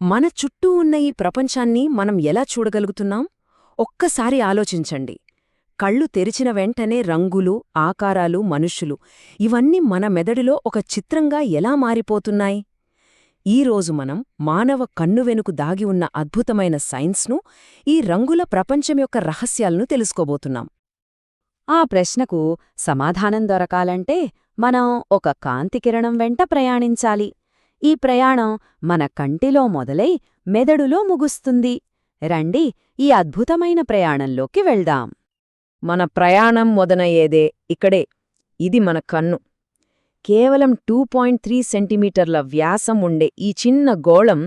మన చుట్టూ ఉన్న ఈ ప్రపంచాన్ని మనం ఎలా చూడగలుగుతున్నాం? ఒక్కసారి ఆలోచించండి. కళ్ళు తెరిచిన వెంటనే రంగులు, ఆకారాలు, మనుష్యులు ఇవన్నీ మన మెదడులో ఒక చిత్రంగా ఎలా మారిపోతున్నాయి? ఈరోజు మనం మానవ కన్ను వెనుక దాగి ఉన్న అద్భుతమైన సైన్స్ను, ఈ రంగుల ప్రపంచం యొక్క రహస్యాలను తెలుసుకోబోతున్నాం. ఆ ప్రశ్నకు సమాధానం దొరకాలంటే మనం ఒక కాంతికిరణం వెంట ప్రయాణించాలి. ఈ ప్రయాణం మన కంటిలో మొదలై మెదడులో ముగుస్తుంది. రండి, ఈ అద్భుతమైన ప్రయాణంలోకి వెళ్దాం. మన ప్రయాణం మొదలయ్యేదే ఇక్కడే. ఇది మన కన్ను. కేవలం 2.3 సెంటీమీటర్ల వ్యాసం ఉండే ఈ చిన్న గోళం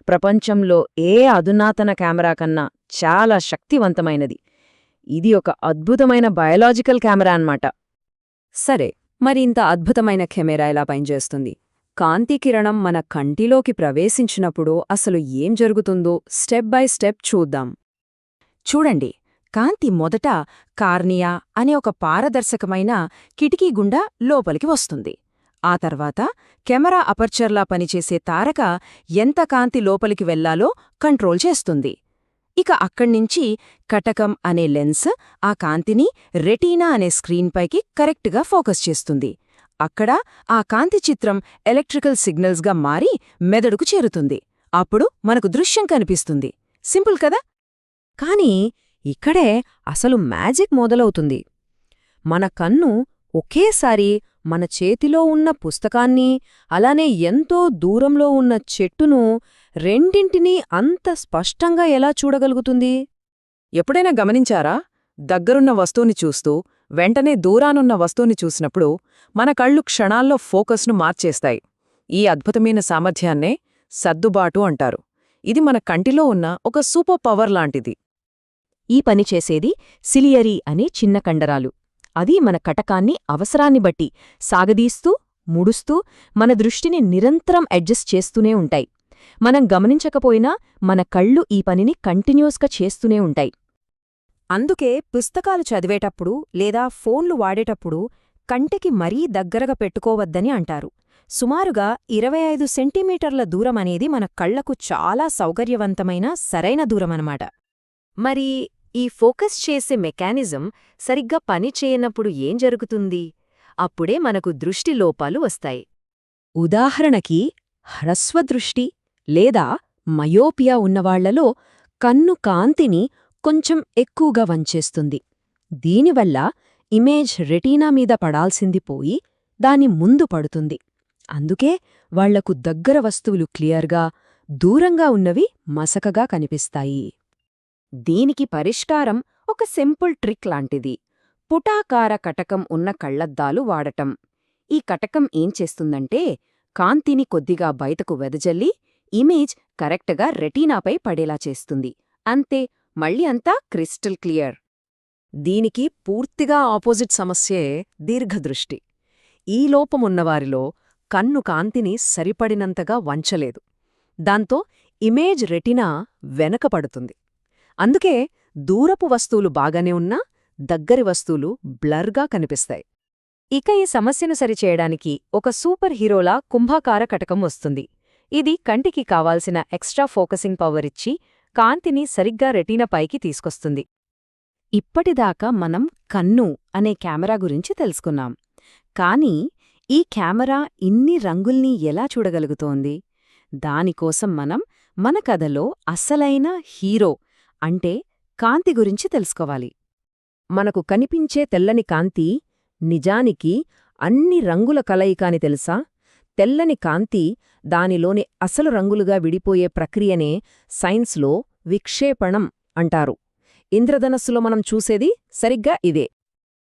ప్రపంచంలో ఏ అధునాతన కెమెరా కన్నా చాలా శక్తివంతమైనది. ఇది ఒక అద్భుతమైన బయాలజికల్ కెమెరా అన్నమాట. సరే, మరింత అద్భుతమైన కెమెరా ఎలా పనిచేస్తుంది? కాంతికిరణం మన కంటిలోకి ప్రవేశించినప్పుడు అసలు ఏం జరుగుతుందో స్టెప్ బై స్టెప్ చూద్దాం. చూడండి, కాంతి మొదట కార్నియా అనే ఒక పారదర్శకమైన కిటికీ గుండా లోపలికి వస్తుంది. ఆ తర్వాత కెమెరా అపర్చర్లా పనిచేసే తారక ఎంత కాంతి లోపలికి వెళ్లాలో కంట్రోల్ చేస్తుంది. ఇక అక్కడ్నించి కటకం అనే లెన్స్ ఆ కాంతిని రెటీనా అనే స్క్రీన్పైకి కరెక్ట్గా ఫోకస్ చేస్తుంది. అక్కడ ఆ కాంతి చిత్రం ఎలక్ట్రికల్ సిగ్నల్స్గా మారి మెదడుకు చేరుతుంది. అప్పుడు మనకు దృశ్యం కనిపిస్తుంది. సింపుల్ కదా? కానీ ఇక్కడే అసలు మ్యాజిక్ మొదలవుతుంది. మన కన్ను ఒకేసారి మన చేతిలో ఉన్న పుస్తకాన్ని, అలానే ఎంతో దూరంలో ఉన్న చెట్టును, రెండింటినీ అంత స్పష్టంగా ఎలా చూడగలుగుతుంది? ఎప్పుడైనా గమనించారా? దగ్గరున్న వస్తువుని చూస్తూ వెంటనే దూరానున్న వస్తువుని చూసినప్పుడు మన కళ్ళు క్షణాల్లో ఫోకస్ను మార్చేస్తాయి. ఈ అద్భుతమైన సామర్థ్యాన్నే సర్దుబాటు అంటారు. ఇది మన కంటిలో ఉన్న ఒక సూపర్ పవర్ లాంటిది. ఈ పని చేసేది సిలియరీ అనే చిన్న కండరాలు. అది మన కటకాన్ని అవసరాన్ని బట్టి సాగదీస్తూ, ముడుస్తూ మన దృష్టిని నిరంతరం అడ్జస్ట్ చేస్తూనే ఉంటాయి. మనం గమనించకపోయినా మన కళ్ళు ఈ పనిని కంటిన్యూస్గా చేస్తూనే ఉంటాయి. అందుకే పుస్తకాలు చదివేటప్పుడు లేదా ఫోన్లు వాడేటప్పుడు కంటికి మరీ దగ్గరగా పెట్టుకోవద్దని అంటారు. సుమారుగా 25 సెంటీమీటర్ల దూరమనేది మన కళ్లకు చాలా సౌకర్యవంతమైన సరైన దూరమన్నమాట. మరి ఈ ఫోకస్ చేసే మెకానిజం సరిగ్గా పనిచేయనప్పుడు ఏం జరుగుతుంది? అప్పుడే మనకు దృష్టి లోపాలు వస్తాయి. ఉదాహరణకి హ్రస్వదృష్టి లేదా మయోపియా ఉన్నవాళ్లలో కన్ను కాంతిని కొంచెం ఎక్కువగా వంచేస్తుంది. దీనివల్ల ఇమేజ్ రెటీనా మీద పడాల్సింది పోయి దాని ముందు పడుతుంది. అందుకే వాళ్లకు దగ్గర వస్తువులు క్లియర్గా, దూరంగా ఉన్నవి మసకగా కనిపిస్తాయి. దీనికి పరిష్కారం ఒక సింపుల్ ట్రిక్ లాంటిది: పుటాకార కటకం ఉన్న కళ్లద్దాలు వాడటం. ఈ కటకం ఏం చేస్తుందంటే కాంతిని కొద్దిగా బయటకు వెదజల్లి ఇమేజ్ కరెక్ట్గా రెటీనాపై పడేలా చేస్తుంది. అంతే, మళ్ళీ అంతా క్రిస్టల్ క్లియర్. దీనికి పూర్తిగా ఆపోజిట్ సమస్యే దీర్ఘదృష్టి. ఈ లోపమున్నవారిలో కన్ను కాంతిని సరిపడినంతగా వంచలేదు. దాంతో ఇమేజ్ రెటినా వెనకపడుతుంది. అందుకే దూరపు వస్తువులు బాగానే ఉన్నా దగ్గరి వస్తువులు బ్లర్గా కనిపిస్తాయి. ఇక ఈ సమస్యను సరిచేయడానికి ఒక సూపర్ హీరోలా కుంభాకార కటకం వస్తుంది. ఇది కంటికి కావాల్సిన ఎక్స్ట్రా ఫోకసింగ్ పవర్ ఇచ్చి కాంతిని సరిగ్గా రెటీనాపైకి తీసుకొస్తుంది. ఇప్పటిదాకా మనం కన్ను అనే కెమెరా గురించి తెలుసుకున్నాం. కానీ ఈ కెమెరా ఇన్ని రంగుల్ని ఎలా చూడగలుగుతోంది? దానికోసం మనం మన కథలో అసలైన హీరో అంటే కాంతి గురించి తెలుసుకోవాలి. మనకు కనిపించే తెల్లని కాంతి నిజానికి అన్ని రంగుల కలయిక అని తెలుసా? తెల్లని కాంతి దానిలోని అసలు రంగులుగా విడిపోయే ప్రక్రియనే సైన్స్లో విక్షేపణం అంటారు. ఇంద్రధనస్సులో మనం చూసేది సరిగ్గా ఇదే.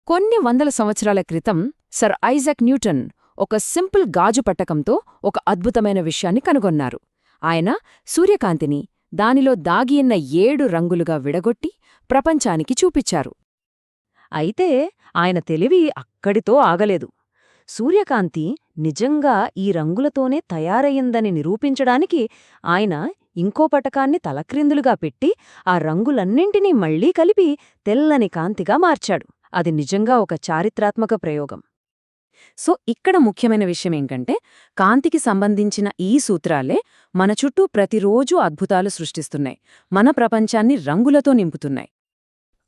కొన్ని వందల సంవత్సరాల క్రితం సర్ ఐజాక్ న్యూటన్ ఒక సింపుల్ గాజు పట్టకంతో ఒక అద్భుతమైన విషయాన్ని కనుగొన్నారు. ఆయన సూర్యకాంతిని దానిలో దాగియున్న 7 రంగులుగా విడగొట్టి ప్రపంచానికి చూపించారు. అయితే ఆయన తెలివి అక్కడితో ఆగలేదు. సూర్యకాంతి నిజంగా ఈ రంగులతోనే తయారయ్యిందని నిరూపించడానికి ఆయన ఇంకో పటకాన్ని తలక్రిందులుగా పెట్టి ఆ రంగులన్నింటినీ మళ్లీ కలిపి తెల్లని కాంతిగా మార్చాడు. అది నిజంగా ఒక చారిత్రాత్మక ప్రయోగం. సో ఇక్కడ ముఖ్యమైన విషయమేంటంటే కాంతికి సంబంధించిన ఈ సూత్రాలే మన చుట్టూ ప్రతిరోజూ అద్భుతాలు సృష్టిస్తున్నాయి, మన ప్రపంచాన్ని రంగులతో నింపుతున్నాయి.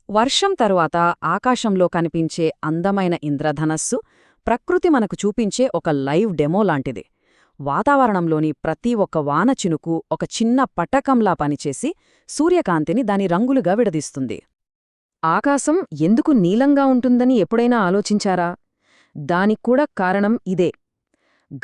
వర్షం తరువాత ఆకాశంలో కనిపించే అందమైన ఇంద్రధనస్సు ప్రకృతి మనకు చూపించే ఒక లైవ్ డెమో లాంటిది. వాతావరణంలోని ప్రతి ఒక్క వాన చినుకు ఒక చిన్న పట్టకంలా పనిచేసి సూర్యకాంతిని దాని రంగులుగా విడదీస్తుంది. ఆకాశం ఎందుకు నీలంగా ఉంటుందని ఎప్పుడైనా ఆలోచించారా? దానిక్కూడా కారణం ఇదే.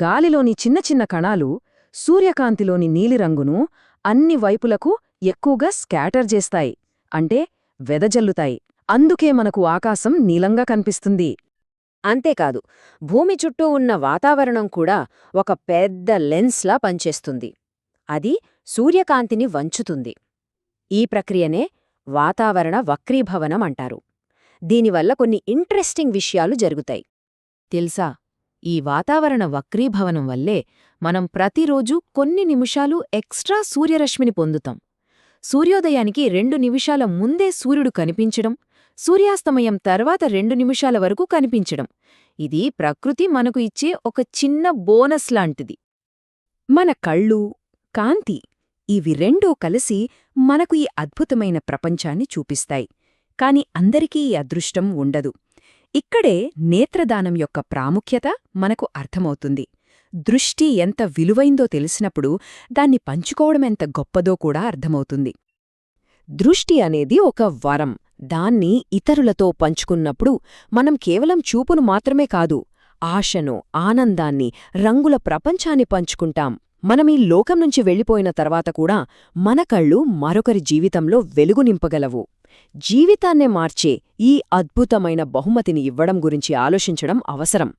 గాలిలోని చిన్న చిన్న కణాలు సూర్యకాంతిలోని నీలిరంగును అన్ని వైపులకు ఎక్కువగా స్కాటర్ చేస్తాయి, అంటే వెదజల్లుతాయి. అందుకే మనకు ఆకాశం నీలంగా కనిపిస్తుంది. అంతేకాదు, భూమి చుట్టూ ఉన్న వాతావరణం కూడా ఒక పెద్ద లెన్స్లా పనిచేస్తుంది. అది సూర్యకాంతిని వంచుతుంది. ఈ ప్రక్రియనే వాతావరణ వక్రీభవనం అంటారు. దీనివల్ల కొన్ని ఇంట్రెస్టింగ్ విషయాలు జరుగుతాయి. తెలుసా, ఈ వాతావరణ వక్రీభవనం వల్లే మనం ప్రతిరోజూ కొన్ని నిమిషాలు ఎక్స్ట్రా సూర్యరశ్మిని పొందుతాం. సూర్యోదయానికి 2 నిమిషాల ముందే సూర్యుడు కనిపించడం, సూర్యాస్తమయం తర్వాత 2 నిమిషాల వరకు కనిపించడం, ఇది ప్రకృతి మనకు ఇచ్చే ఒక చిన్న బోనస్ లాంటిది. మన కళ్ళు, కాంతి ఇవి రెండూ కలిసి మనకు ఈ అద్భుతమైన ప్రపంచాన్ని చూపిస్తాయి. కాని అందరికీ ఈ అదృష్టం ఉండదు. ఇక్కడే నేత్రదానం యొక్క ప్రాముఖ్యత మనకు అర్థమవుతుంది. దృష్టి ఎంత విలువైందో తెలిసినప్పుడు దాన్ని పంచుకోవడమెంత గొప్పదో కూడా అర్థమవుతుంది. దృష్టి అనేది ఒక వరం. దాన్ని ఇతరులతో పంచుకున్నప్పుడు మనం కేవలం చూపును మాత్రమే కాదు, ఆశను, ఆనందాన్ని, రంగుల ప్రపంచాన్ని పంచుకుంటాం. మనమీ లోకం నుంచి వెళ్ళిపోయిన తర్వాత కూడా మన కళ్ళు మరొకరి జీవితంలో వెలుగు నింపగలవు. జీవితాన్నే మార్చే ఈ అద్భుతమైన బహుమతిని ఇవ్వడం గురించి ఆలోచించడం అవసరం.